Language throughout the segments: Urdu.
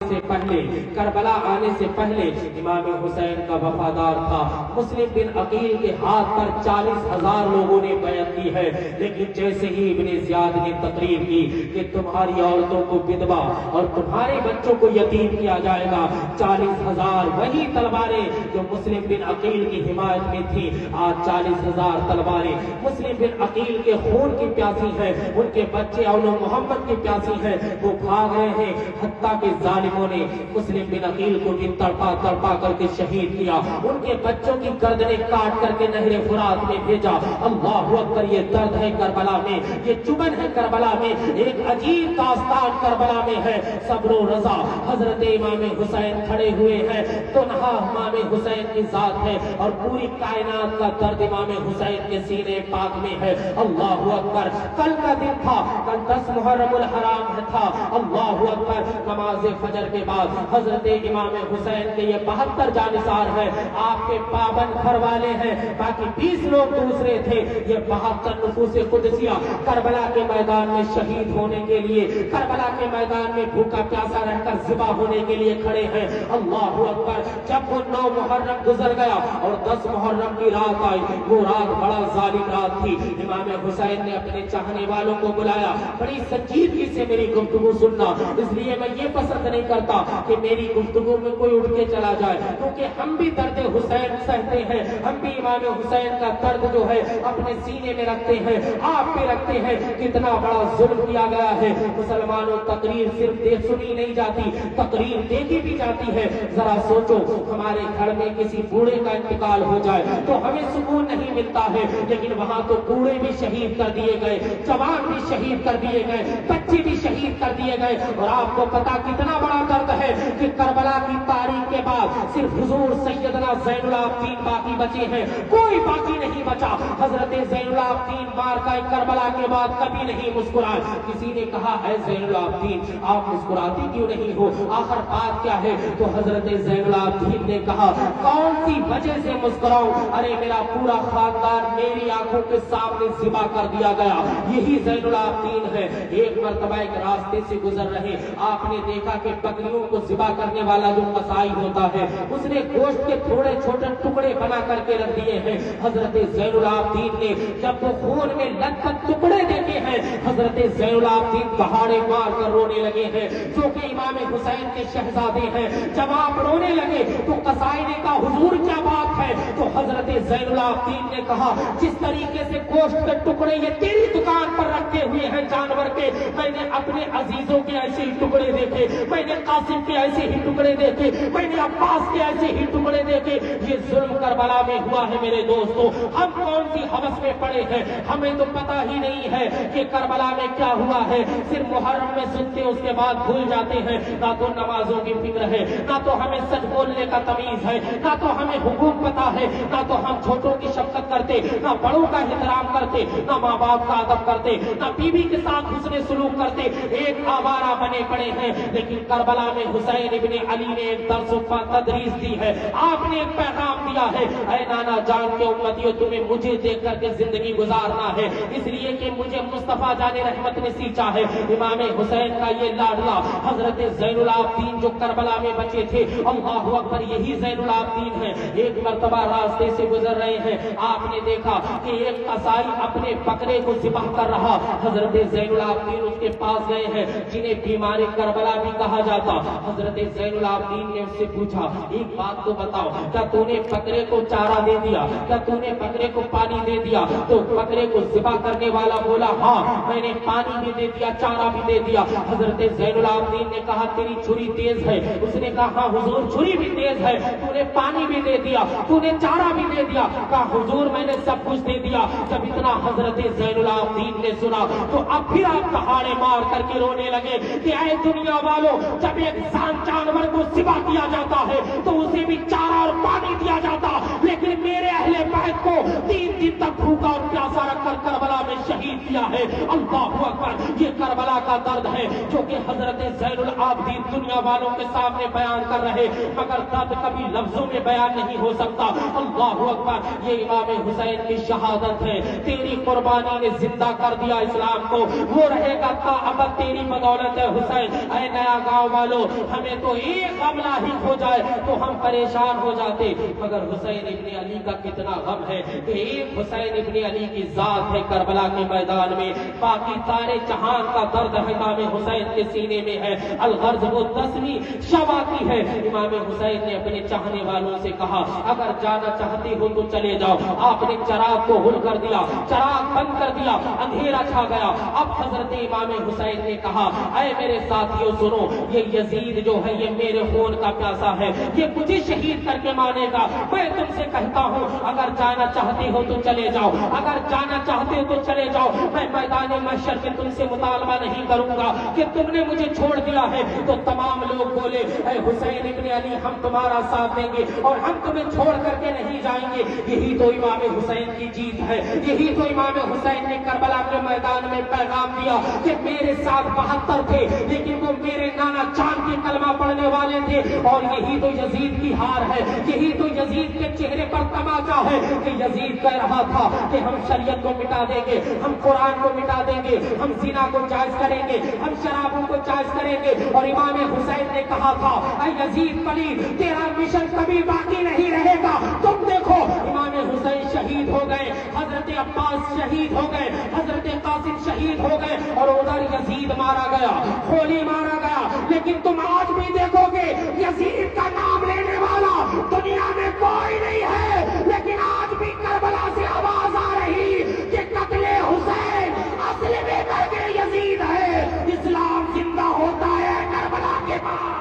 سے پہلے، کربلا آنے سے پہلے امام حسین کا وفادار تھا۔ مسلم بن عقیل کے ہاتھ پر 40,000 لوگوں نے بیعت کی ہے، لیکن جیسے ہی ابن زیاد نے تقریر کی کہ تمہاری عورتوں کو بدوا اور تمہارے بچوں کو یتیم کیا جائے گا، 40,000 وہی تلواریں جو مسلم بن عقیل کی حمایت میں تھی، آج 40,000 تلواریں مسلم بن عقیل کے خون کی پیاسی ہیں، ان کے بچے اولو محمد کی پیاسی ہیں، وہ بھاگ رہے ہیں، حتیٰ کہ ظالموں نے مسلم بن عقیل کو بھی تڑپا تڑپا کر کے شہید کیا، ان کے بچوں کی گردنیں کاٹ کر کے نہر فرات میں بھیجا۔ اللہ اکبر، یہ درد ہے کربلا میں، یہ چبن ہے کربلا میں، ایک عجیب داستان کربلا میں ہے۔ صبر و رضا، حضرت امام حسین کھڑے ہوئے ہیں، تنہا امام حسین کی ذات ہے اور پوری کائنات کا درد امام حسین کے سینے پاک میں ہے۔ اللہ اکبر، کل کا دن تھا، کل 10 محرم الحرام تھا۔ اللہ اکبر، نماز فجر کے بعد حضرت امام حسین کے یہ 72 جانثار ہیں، آپ کے پابند گھر والے ہیں، باقی 20 لوگ دوسرے تھے، یہ 72 نفوس قدسیہ کربلا کے میدان میں شہید ہونے کے لیے، کربلا کے میدان میں بھوکا پیاسا رہ کر ذبح ہونے کے لیے کھڑے ہیں۔ اللہ اکبر، جب وہ 9 محرم گزر گیا اور 10 محرم کی رات آئی، وہ رات بڑا ظالم رات تھی۔ امام حسین نے اپنے چاہنے والوں کو بلایا، بڑی سنجیدگی سے میری گفتگو سننا، اس لیے میں یہ پسند نہیں کرتا کہ میری گفتگو میں کوئی اٹھ کے چلا جائے، کیونکہ ہم بھی درد حسین سہتے ہیں، ہم بھی امام حسین کا درد جو ہے اپنے سینے میں رکھتے ہیں، آپ بھی رکھتے ہیں۔ کتنا بڑا ظلم کیا گیا ہے مسلمانوں، تقریر صرف سنی نہیں جاتی، تقریر دیکھی بھی جاتی ہے۔ ذرا سوچو، ہمارے گھر میں کسی بوڑھے کا انتقال ہو جائے تو ہمیں سکون نہیں ملتا ہے، لیکن وہاں تو بوڑھے بھی شہید کر دیے گئے، جوان بھی شہید کر دیے گئے، بچے بھی شہید کر دیے گئے۔ اور آپ کو پتا کتنا بڑا درد ہے کہ کربلا کی تاریخ کے بعد صرف حضور سیدنا زین العابدین باقی بچے ہیں، کوئی باقی نہیں بچا۔ حضرت زین العابدین مارکہ کربلا کے بعد کبھی نہیں مسکرائے۔ کسی نے کہا، اے زین العابدین، آپ مسکراتے کیوں نہیں ہو، آخر بات کیا ہے؟ تو حضرت زین العابدین نے کہا، کون سی وجہ سے مسکراؤں؟ ارے میرا پورا خاندان میری آنکھوں کے سامنے ذبح کر دیا گیا، یہی زین العابدین ہے۔ ایک مرتبہ ایک راستے سے گزر رہے، آپ نے دیکھا کہ بکریوں کو ذبح کرنے والا جو قصائی ہوتا ہے، اس نے گوشت کے تھوڑے چھوٹے ٹکڑے بنا کر کے رکھ دیے ہیں۔ حضرت زین العابدین نے جب وہ خون میں لطخت ٹکڑے دیکھے ہیں، حضرت زین العابدین دہاڑے مار کر رونے لگے ہیں، جو کہ امام حسین کے شہزادے ہیں۔ جب آپ رونے لگے تو قصائی نے کہا، حضور کیا بات ہے؟ تو حضرت زین العابدین نے کہا، جس طریقے سے گوشت کے ٹکڑے یہ تیری دکان پر رکھے ہوئے ہیں جانور کے، میں نے اپنے عزیزوں کے ایسے ہی ٹکڑے دیکھے، میں نے قاسم کے ایسے ہی ٹکڑے دیکھے، میں نے عباس کے ایسے ہی ٹکڑے دیکھے۔ یہ ظلم کربلا میں ہوا ہے میرے دوستوں، ہم کون سی حوث میں پڑے ہیں، ہمیں تو پتہ ہی نہیں ہے کہ کربلا میں کیا ہوا ہے، صرف محرم میں سنتے اس کے بعد بھول جاتے ہیں۔ نہ تو نمازوں کی فکر ہے، نہ تو ہمیں سچ بولنے کا تمیز ہے، نہ تو ہمیں حقوق پتہ ہے، نہ تو ہم چھوٹوں کی شفقت کرتے، نہ بڑوں کا احترام کرتے، نہ ماں باپ کا ادب کرتے، نہ بیوی کے ساتھ حسن سلوک کرتے، ایک آوارہ بنے پڑے ہیں۔ لیکن کربلا میں حسین ابن علی نے ایک درس و تدریس دی ہے، آپ نے ایک پیغام دیا ہے، اے نانا جان کے امتیوں، تمہیں مجھے دیکھ کر کے زندگی گزارنا ہے، اس لیے کہ مجھے مصطفیٰ جان رحمت نے سینچا ہے۔ امام حسین کا یہ لاڈلا حضرت زین العابدین جو کربلا میں بچے تھے، اللہ اکبر، یہی زین العابدین ہے۔ ایک مرتبہ راستے سے گزر رہے ہیں، آپ نے دیکھا کہ ایک قصائی اپنے بکرے کو ذبح کر رہا، حضرت زین العابدین اس کے پاس گئے ہیں، جنہیں بیمار کربلا بھی کہا جاتا۔ حضرت زین العابدین نے اس سے پوچھا، ایک بات تو بتاؤ، کیا تو نے بکرے کو چارہ دے دیا، کیا تو نے بکرے کو پانی دے دیا؟ تو بکرے کو ذبح کرنے والا بولا، ہاں میں نے پانی بھی دے دیا، چارہ بھی دے دیا۔ حضرت زین العابدین نے کہا، تیری چھری تیز ہے؟ اس نے کہا، ہاں حضور چھری بھی تیز ہے، تو نے پانی بھی دے دیا، تو نے چارہ بھی دے دیا؟ کہا، حضور میں نے سب کچھ دے دیا۔ جب اتنا حضرت زین العابدین نے سنا تو اب پھر آپ دہاڑے مار کر کے رونے لگے کہ اے دنیا والوں، جب ایک جانور کو ذبح کیا جاتا ہے ہے تو اسے بھی چارہ اور پانی دیا جاتا، لیکن میرے اہل بیت کو 3 دن تک بھوکا اور پیاسا رکھ کر کربلا میں شہید کیا ہے۔ اللہ اکبر، یہ کربلا کا درد ہے جو کہ حضرت زین العابدین دنیا والوں کے سامنے بیان کر رہے، مگر درد کبھی لفظوں میں بیان نہیں ہو سکتا۔ اللہ اکبر، یہ امام حسین کی شہادت ہے، تیری قربانی نے زندہ کر دیا اسلام کو، وہ رہے گا تا ابد تیری بدولت ہے حسین۔ اے نیا گاؤں والوں، ہمیں تو ایک حملہ ہی ہو جائے تو ہم پریشان ہو جاتے، مگر حسین ابن علی کا کتنا غم ہے کہ ایک حسین ابن علی کی ذات ہے کربلا کے میدان میں، باقی سارے جہان کا درد امام حسین کے سینے میں ہے۔ الغرض وہ 10ویں شب آتی ہے، امام حسین نے اپنے چاہنے والوں سے کہا اگر جانا چاہتے ہو تو چلے جاؤ۔ آپ نے چراغ کو ہل کر دیا، چراغ بند کر دیا، اندھیرا چھا گیا۔ اب حضرت امام حسین نے کہا اے میرے ساتھیوں سنو، یہ یزید جو ہے یہ میرے خون کا پیاسا ہے، یہ مجھے شہید کر کے مانے گا۔ میں تم سے کہتا ہوں اگر جانا چاہتے ہو تو چلے جاؤ، اگر جانا چاہتے ہو تو چلے جاؤ، میں میدان محشر میں تم سے مطالبہ نہیں کروں گا کہ تم نے مجھے چھوڑ دیا ہے۔ تو تمام لوگ بولے اے حسین ابن علی، ہم تمہارا ساتھ دیں گے اور ہم تمہیں چھوڑ کر کے نہیں جائیں گے۔ یہی تو امام حسین کی جیت ہے، یہی تو امام حسین نے کربلا کے میدان میں پیغام دیا کہ میرے ساتھ 72 تھے لیکن وہ میرے نانا چاند کی کلمہ پڑھنے والے تھے، اور یہی تو یزید کی ہار ہے، یہی تو یزید کے چہرے پر تماچا ہے کہ یزید کہہ رہا تھا کہ ہم شریعت کو مٹا دیں گے، ہم قرآن کو مٹا دیں گے، ہم زنا کو جائز کریں گے، ہم شرابوں کو جائز کریں گے، اور امام حسین نے کہا تھا اے یزید پلید، تیرا مشن کبھی باقی نہیں رہے گا۔ تم دیکھو امام حسین شہید ہو گئے، حضرت عباس شہید ہو گئے، حضرت قاسم شہید ہو گئے، اور ادھر یزید مارا گیا، ہولی مارا گیا۔ لیکن تم آج بھی دیکھو گے یزید کا نام لینے والا دنیا میں کوئی نہیں ہے، لیکن آج بھی کربلا سے آواز آ رہی کہ قتل حسین اصل میں مرگ یزید ہے، اسلام زندہ ہوتا ہے کربلا کے بعد۔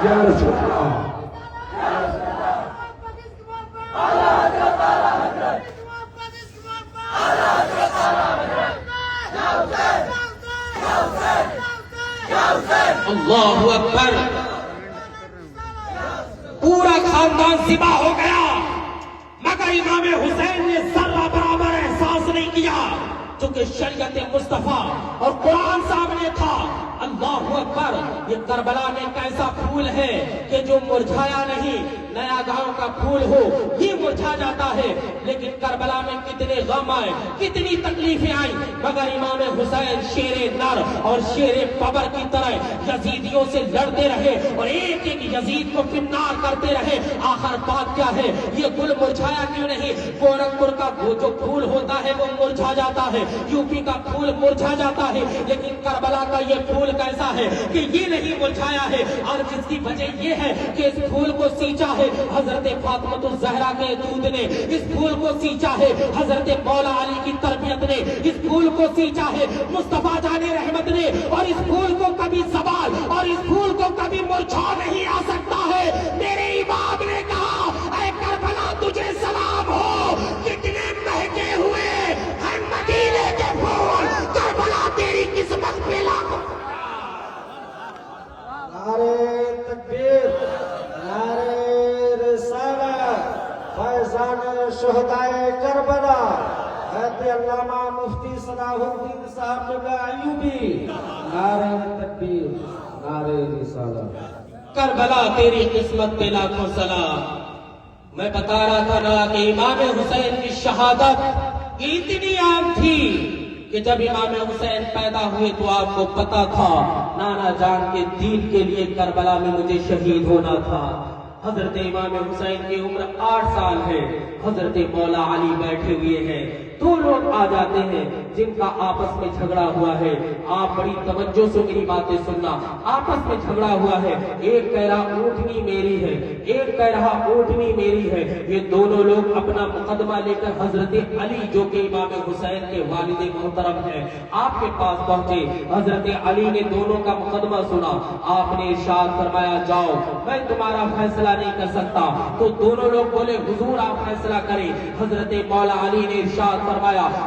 یا رسول اللہ، اللہ اکبر، پورا خاندان ذبح ہو گیا، مگر امام حسین نے ذرہ برابر احساس نہیں کیا، چونکہ شریعت مصطفیٰ اور قرآن سامنے تھا۔ اللہ اکبر، یہ کربلا میں ایک ایسا پھول ہے کہ جو مرجھایا نہیں، نیا گاؤں کا پھول ہو یہ مرجھا جاتا ہے، لیکن کربلا میں کتنے غم آئے، کتنی تکلیفیں آئیں، مگر امام حسین شیر نر اور شیر ببر کی طرح یزیدیوں سے لڑتے رہے اور ایک ایک یزید کو فنار کرتے رہے۔ آخر بات کیا ہے، یہ گل مرجھایا کیوں نہیں؟ گورکھپور کا جو پھول ہوتا ہے وہ مرجھا جاتا ہے، یو پی کا پھول مرجھا جاتا ہے، لیکن کربلا کا یہ پھول کیسا ہے کہ یہ نہیں مرجھایا ہے، اور جس کی وجہ یہ ہے کہ اس پھول کو سینچا ہے حضرت فاطمہ الزہرا کے دودھ نے، اس پھول کو سینچا ہے حضرت مولا علی کی تربیت نے، اس پھول کو سینچا ہے مصطفیٰ جان رحمت نے، اور اس پھول کو کبھی زوال اور اس پھول کو کبھی مرجھا نہیں آ سکتا ہے۔ میرے امام نے کہا اے کربلا تجھے سلام ہو، کتنے مہکے ہوئے ہیں مدینے کے پھول، کربلا تیری قسمت پہ لاکھوں۔ نعرے تکبیر، نعرے رسالت، فیضان شہدائے کربلا، حضرت علامہ مفتی صلاح الدین صاحب قبلہ ایوبی، نعرے تکبیر، نعرے رسالت۔ کربلا تیری قسمت پہ لاکھوں سلام۔ میں بتا رہا تھا نا کہ امام حسین کی شہادت اتنی عام تھی کہ جب امام حسین پیدا ہوئے تو آپ کو پتا تھا نانا جان کے دین کے لیے کربلا میں مجھے شہید ہونا تھا۔ حضرت امام حسین کی عمر 8 سال ہے، حضرت مولا علی بیٹھے ہوئے ہیں، 2 لوگ آ جاتے ہیں جن کا آپس میں جھگڑا ہوا ہے۔ آپ بڑی توجہ سے میری باتیں سننا، آپس میں جھگڑا ہوا ہے، ایک کہہ رہا اونٹنی میری ہے، ایک کہہ رہا اونٹنی میری ہے۔ یہ دونوں لوگ اپنا مقدمہ لے کر حضرت علی جو کہ امام حسین کے والد محترم ہیں آپ کے پاس پہنچے۔ حضرت علی نے دونوں کا مقدمہ سنا، آپ نے ارشاد فرمایا جاؤ، میں تمہارا فیصلہ نہیں کر سکتا۔ تو دونوں لوگ بولے حضور آپ فیصلہ کریں۔ حضرت مولا علی نے ارشاد فرمایا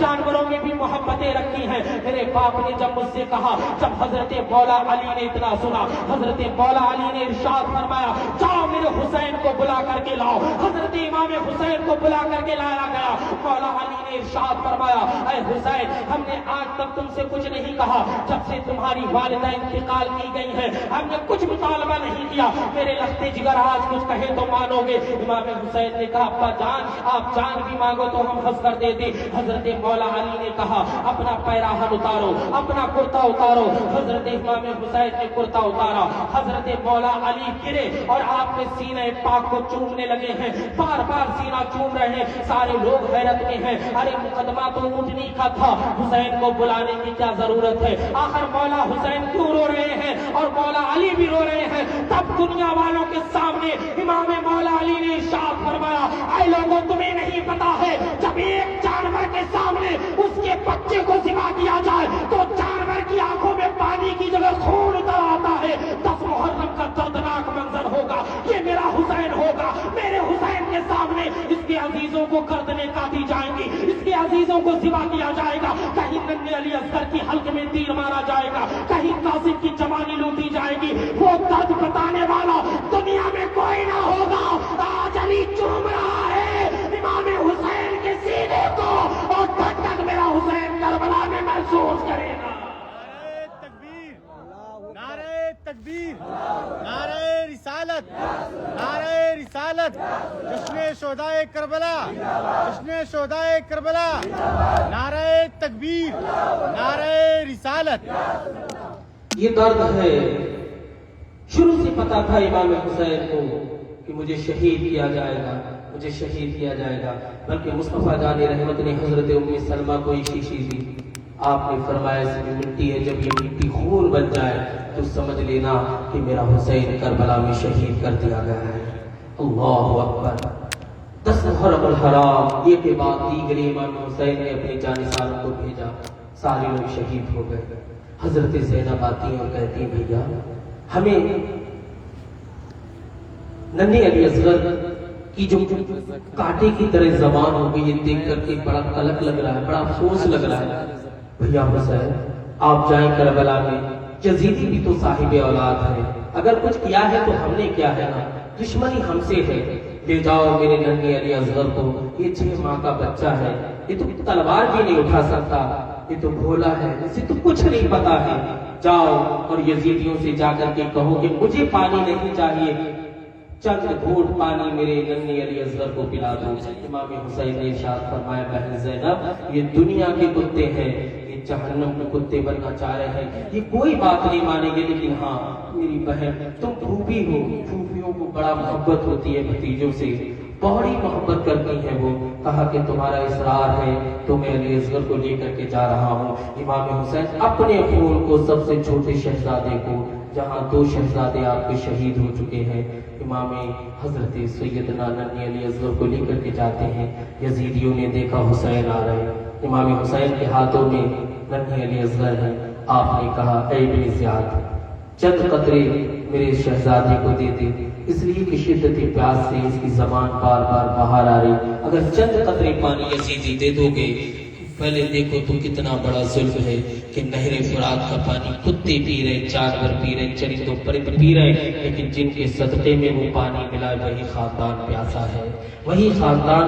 جانوروں میں بھی محبتیں رکھی ہیں۔ میرے باپ نے جب مجھ سے کہا، جب حضرت مولا علی نے اتنا سنا، حضرت مولا علی نے ارشاد فرمایا جاؤ میرے حسین کو بلا کر کے لاؤ۔ حضرت امام حسین کو بلا کر کے لایا گیا۔ مولا علی نے ارشاد فرمایا اے حسین، ہم نے آج تک تم سے کچھ نہیں کہا، جب سے تمہاری والدہ انتقال کی گئی ہے ہم نے کچھ مطالبہ نہیں کیا، میرے لختے جگر آج کچھ کہے تو مانو گے؟ امام حسین نے کہا ابا جان آپ جان بھی مانگو تو ہم ہنس کر دیتے۔ حضرت مولا علی نے کہا اپنا پیراہن اتارو، اپنا کرتا اتارو۔ حضرت امام حسین نے کرتا اتارا، حضرت مولا علی گرے اور آپ نے سینہ پاک کو چومنے لگے ہیں، بار بار سینہ چوم رہے ہیں۔ سارے لوگ حیرت میں ہیں، ارے مقدمہ تو اونٹنی کا تھا، حسین کو بلانے کی کیا ضرورت ہے؟ آخر مولا حسین کیوں رو رہے ہیں اور مولا علی بھی رو رہے ہیں؟ تب دنیا والوں کے سامنے امام مولا علی نے ارشاد فرمایا اے لوگوں تمہیں نہیں پتا ہے جب ایک جانور کے سامنے اس کے بچے کو ذبح کیا جائے تو جانور کی آنکھوں میں پانی کی جگہ خون اتر آتا ہے۔ 10 محرم کا دردناک منظر ہوگا، یہ میرا حسین ہوگا، میرے حسین کے سامنے اس کے عزیزوں کو گردنیں کاٹی جائیں گی، اس کے عزیزوں کو ذبح کیا جائے گا، کہیں ننھے علی اصغر کی حلق میں تیر مارا جائے گا، کہیں قاسم کی جوانی لوٹی جائے گی۔ وہ درد بتانے والا دنیا میں کوئی نہ ہوگا۔ آج علی چوم رہا ہے امام حسین کے سینے کو اور تب تک میرا حسین کربلا میں محسوس کرے گا۔ نعرہ تکبیر، نعرہ رسالت، نعرہ رسالت، جشن شہدائے کربلا، جشن شہدائے کربلا، نعرہ تکبیر، نعرہ رسالت۔ یہ درد ہے، شروع سے پتا تھا امام حسین کو کہ مجھے شہید کیا جائے گا، مجھے شہید کیا جائے گا، بلکہ مصطفیٰ جان رحمت نے حضرت ام سلمہ کو ایک شیشی دی، آپ نے فرمایا اس میں مٹی ہے، جب یہ مٹی خون بن جائے تو سمجھ لینا کہ میرا حسین کربلا میں شہید کر دیا گیا ہے۔ اللہ اکبر۔ 10 محرم الحرام یہ کے بعد دیگر امام حسین نے اپنے جانثاروں کو بھیجا، سارے لوگ شہید ہو گئے۔ حضرت زینب آتی اور کہتی ہیں بھیا ہمیں ننھے علی اصغر کی جو کانٹے کی طرح زبان ہو گئی یہ دیکھ کر کے بڑا قلق لگ رہا ہے، بڑا افسوس لگ رہا ہے۔ بھیا حسین آپ جائیں کربلا میں، یزیدی بھی تو صاحب اولاد ہے، اگر کچھ کیا ہے تو ہم نے کیا ہے نا، دشمنی ہم سے ہے، لے جاؤ میرے ننھے علی اصغر کو، یہ 6 ماہ کا بچہ ہے، یہ تو تلوار بھی نہیں اٹھا سکتا، یہ تو بھولا ہے، اسے تو کچھ نہیں پتا ہے، جاؤ اور یزیدیوں سے جا کر کے کہو کہ مجھے پانی نہیں چاہیے، چند گھونٹ پانی میرے ننھے علی اصغر کو پلا دو۔ امام حسین نے ارشاد فرمایا بہن زینب یہ دنیا کے کتے ہیں، یہ جہنم کے کتے بننا چاہ رہے ہیں، یہ کوئی بات نہیں مانیں گے، لیکن ہاں میری بہن تم پھوپھی ہو، پھوپھیوں کو بڑا محبت ہوتی ہے بھتیجوں سے، بڑی محبت کرتی ہیں وہ، کہا کہ تمہارا اصرار ہے تو میں علی اصغر کو لے کر کے جا رہا ہوں۔ امام حسین اپنے خون کو سب سے چھوٹے شہزادے کو، جہاں 2 شہزادے آپ کے شہید ہو چکے ہیں، امام حضرت سیدنا ننھے علی اصغر کو لے کر کے جاتے ہیں۔ یزیدیوں نے دیکھا حسین آ رہے ہیں، امام حسین کے ہاتھوں میں ننھے علی اصغر ہیں، آپ نے کہا اے ابن زیاد چند قطرے میرے شہزادے کو دے دے، اس لیے کہ شدت پیاس سے اس کی زبان بار بار باہر آ رہی، اگر چند قطرے پانی یزیدی دے دو گے، پہلے دیکھو تو کتنا بڑا ظلم ہے کہ نہر فرات کا پانی کتے پی رہے، جانور پی رہے، چرندوں پرند پی رہے، لیکن جن کے صدقے میں وہ پانی ملا وہی خاندان پیاسا ہے، وہی خاندان